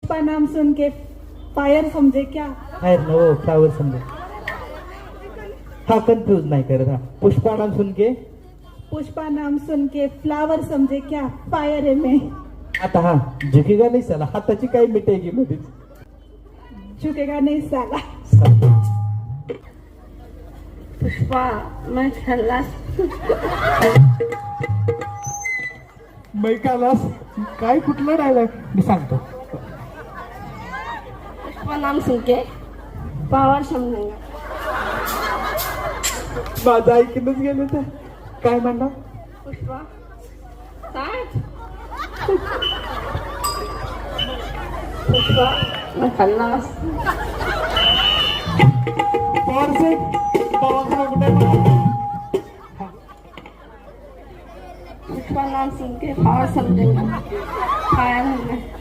पुष्पा नाम सुन के फायर समझे क्या? फायर नो फ्लावर समजे. हा कन्फ्यूज नाही करत. हा पुष्पा नाम सुन के. पुष्पा नाम सुन के फ्लावर समझे क्या? फायर है मैं. आता हा झुकेगा नाही साला. हाताची काही मिटेगी मध्येच. झुकेगा नहीं साला. पुष्पा मैं खल्लास. मैकालास काय कुठलं राहिलं मी सांगतो. पुष्पा नाम सुन के पावर समझेगा. माझं ऐकूनच गेलं तर काय म्हणणार. पुष्पा साठ. पुष्पा मैं खल्लास. पुष्पा नाम सुन के पावर समझेगा. फायर हूँ मैं.